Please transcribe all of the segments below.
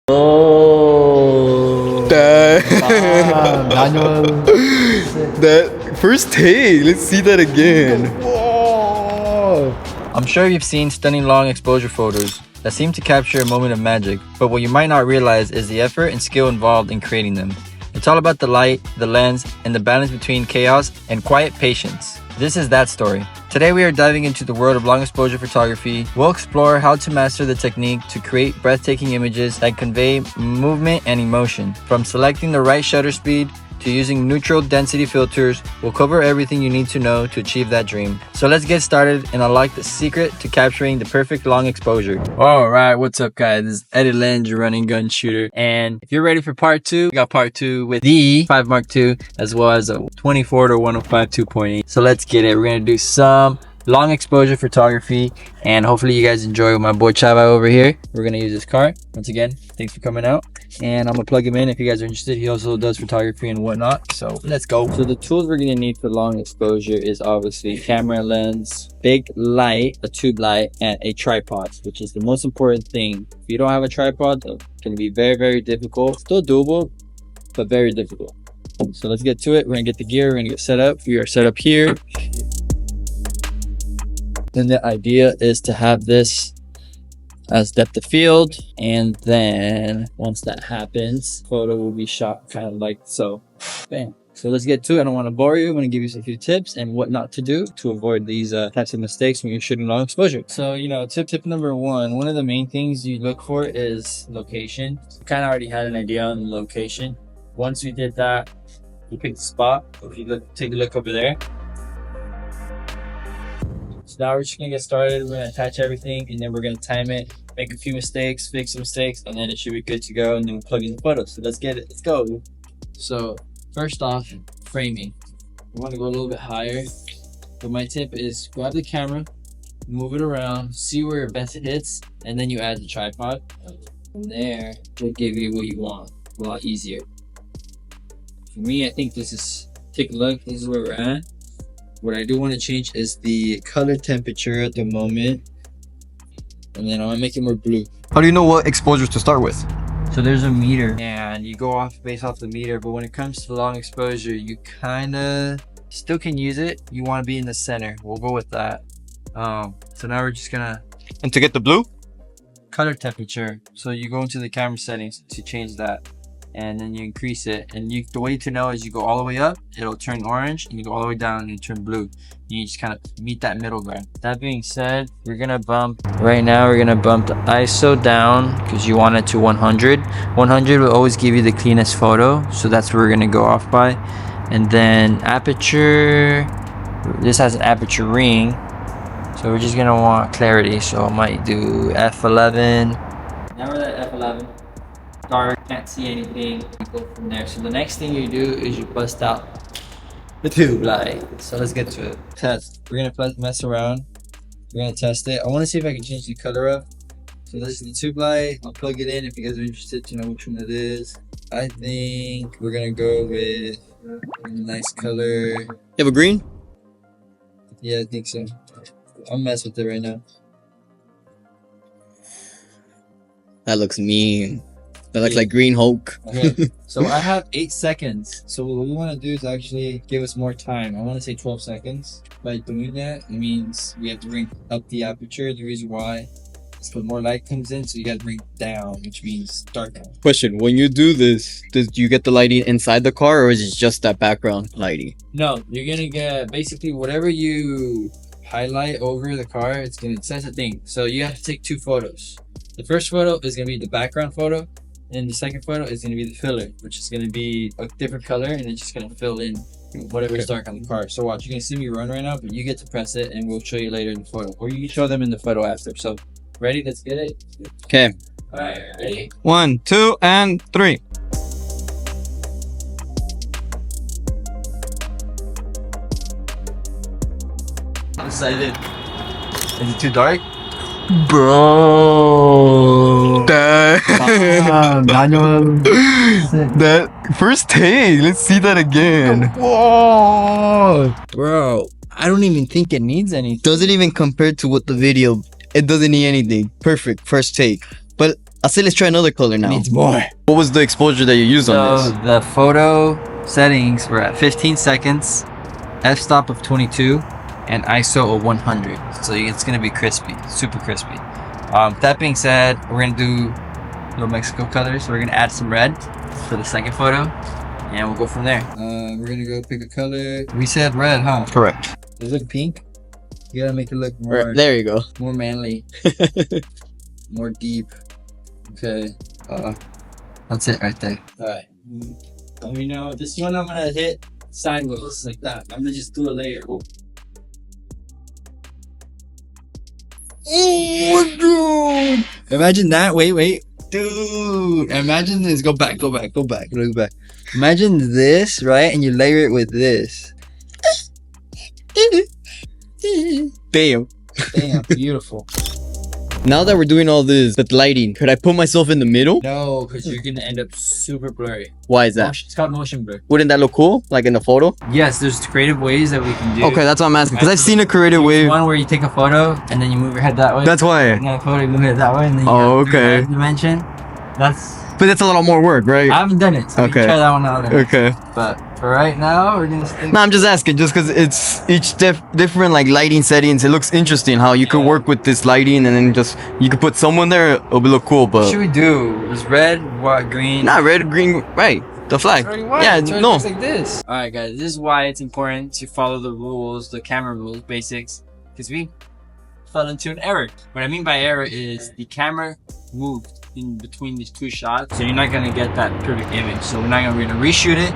Oh, manual. that first take. Let's see that again. Whoa. I'm sure you've seen stunning long exposure photos that seem to capture a moment of magic, but what you might not realize is the effort and skill involved in creating them. It's all about the light, the lens, and the balance between chaos and quiet patience. This is that story. Today we are diving into the world of long exposure photography. We'll explore how to master the technique to create breathtaking images that convey movement and emotion. From selecting the right shutter speed to using neutral density filters, we'll cover everything you need to know to achieve that dream. So let's get started and unlock the secret to capturing the perfect long exposure. Alright, what's up guys? This is Eddie Lens, your running gun shooter. And if you're ready for part 2, we got part 2 with the 5 Mark II as well as a 24 to 105 2.8. So let's get it. We're gonna do some long exposure photography and hopefully you guys enjoy with my boy Chava over here. We're gonna use this car. Once again, thanks for coming out. And I'm gonna plug him in if you guys are interested. He also does photography and whatnot, so let's go. So the tools we're gonna need for long exposure is obviously camera lens, big light, a tube light, and a tripod, which is the most important thing. If you don't have a tripod, it's gonna be very difficult. Still doable, but very difficult. So let's get to it. We're gonna get the gear, we're gonna get set up. We are set up here. Then the idea is to have this as depth of field, and then once that happens, photo will be shot kind of like so. Bam. So let's get to it. I don't want to bore you. I'm going to give you a few tips and what not to do to avoid these types of mistakes when you're shooting long exposure. So, you know, tip number one of the main things you look for is location. Kind of already had an idea on the location. Once we did that, you pick the spot. If you look, take a look over there. So now we're just gonna get started. We're gonna attach everything and then we're gonna time it, make a few mistakes, fix some mistakes, and then it should be good to go, and then we'll plug in the photos. So let's get it, let's go. So first off, framing. We wanna go a little bit higher. But my tip is grab the camera, move it around, see where it best hits, and then you add the tripod. From there, it'll give you what you want, a lot easier. For me, I think this is, take a look, this is where we're at. What I do want to change is the color temperature at the moment, and then I want to make it more blue. How do you know what exposures to start with? So there's a meter and you go off based off the meter, but when it comes to long exposure, you kind of still can use it. You want to be in the center. We'll go with that. So now we're just gonna, And to get the blue? color temperature. So you go into the camera settings to change that, and then you increase it, and the way to know is you go all the way up, it'll turn orange, and you go all the way down and it turn blue. You just kind of meet that middle ground. That being said, we're gonna bump right now, we're gonna bump the ISO down because you want it to 100. 100 will always give you the cleanest photo, so that's what we're gonna go off by. And then aperture, this has an aperture ring, so we're just gonna want clarity, so I might do f11. Now we're at f11. Dark, can't see anything, go from there. So the next thing you do is you bust out the tube light. So let's get to it. Test. We're gonna mess around. We're gonna test it. I want to see if I can change the color up. So this is the tube light. I'll plug it in if you guys are interested to know which one it is. I think we're gonna go with a nice color. You have a green? Yeah, I think so. I'll mess with it right now. That looks mean. That looks like Green Hulk. Okay, so I have 8 seconds. So what we want to do is actually give us more time. I want to say 12 seconds. By doing that, it means we have to bring up the aperture. The reason why is because more light comes in, so you got to bring it down, which means dark. Question, when you do this, do you get the lighting inside the car or is it just that background lighting? No, you're going to get basically whatever you highlight over the car, it's going to, that's the thing. So you have to take 2 photos. The first photo is going to be the background photo. And the second photo is going to be the filler, which is going to be a different color, and it's just going to fill in whatever is dark on the car. So watch, you can see me run right now, but you get to press it, and we'll show you later in the photo, or you can show them in the photo after. So, ready? Let's get it. Okay. All right, ready? 1, 2, and 3. I'm excited. Is it too dark? Bro. Manual. That first take. Let's see that again. Whoa. Bro, I don't even think it needs anything. Doesn't even compare to what the video. It doesn't need anything. Perfect. First take. But I'll say let's try another color now. Needs more. What was the exposure that you used on So this? the photo settings were at 15 seconds, f-stop of 22, and ISO of 100. So it's gonna be crispy, super crispy. That being said, we're gonna do little Mexico colors. So we're gonna add some red for the second photo, and we'll go from there. We're gonna go pick a color. We said red, huh? Correct. Does it look pink? You gotta make it look more, There you go. more manly, more deep. Okay. That's it right there. Alright. Let me know. This one I'm gonna hit sideways like that. I'm gonna just do a layer. Oh, dude! Imagine that. Wait. Dude, imagine this. Go back. Look back. Imagine this, right? And you layer it with this. Bam. Damn, beautiful. Now that we're doing all this with lighting, could I put myself in the middle? No, because you're gonna end up super blurry. Why is that? It's called motion blur. Wouldn't that look cool? Like in the photo? Yes, there's creative ways that we can do. Okay, that's what I'm asking. Because I've seen a creative way. One where you take a photo and then you move your head that way. That's why. Another photo, you move it that way, and then you Oh, have three okay. dimension. That's. But that's a lot more work, right? I haven't done it, so we Okay. can try that one out. Okay. But for right now, we're gonna stick. No, I'm just asking, just because it's each different like lighting settings. It looks interesting how you could Yeah. work with this lighting and then just you could put someone there. It'll be look cool, What but should we do? It's red, white, green. not red, green, right? The flag. It's already white. Yeah, It's already no. looks like this. All right, guys. This is why it's important to follow the rules, the camera rules, basics, because we fell into an error. What I mean by error is the camera moved in between these two shots, so you're not gonna get that perfect image. So we're gonna reshoot it.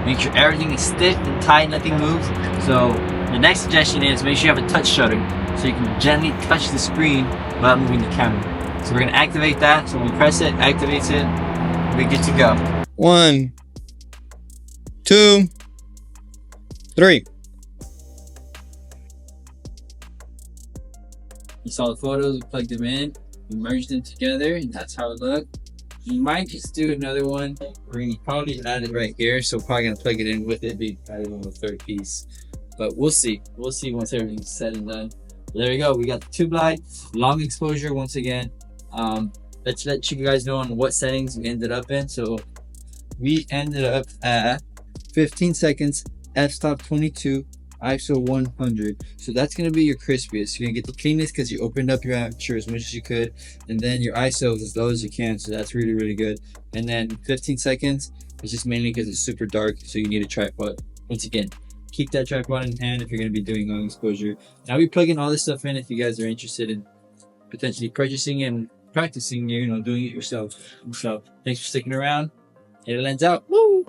Make sure everything is stiff and tight, nothing moves. So the next suggestion is make sure you have a touch shutter, so you can gently touch the screen without moving the camera. So we're gonna activate that. So when we press it, activates it. We're good to go. 1, 2, 3. You saw the photos, we plugged them in, we merged them together, and that's how it looked. You might just do another one. We're gonna probably add it right here, so probably gonna plug it in with it, be added on the third piece. But we'll see. We'll see once everything's said and done. There we go. We got the tube light, long exposure once again. Let's let you guys know on what settings we ended up in. So we ended up at 15 seconds, f-stop 22, ISO 100. So that's going to be your crispiest. You're going to get the cleanest because you opened up your aperture as much as you could. And then your ISO is as low as you can. So that's really, really good. And then 15 seconds is just mainly because it's super dark. So you need a tripod. Once again, keep that tripod in hand if you're going to be doing long exposure. Now we plug in all this stuff in if you guys are interested in potentially purchasing and practicing, doing it yourself. So thanks for sticking around. Hit a lens out. Woo!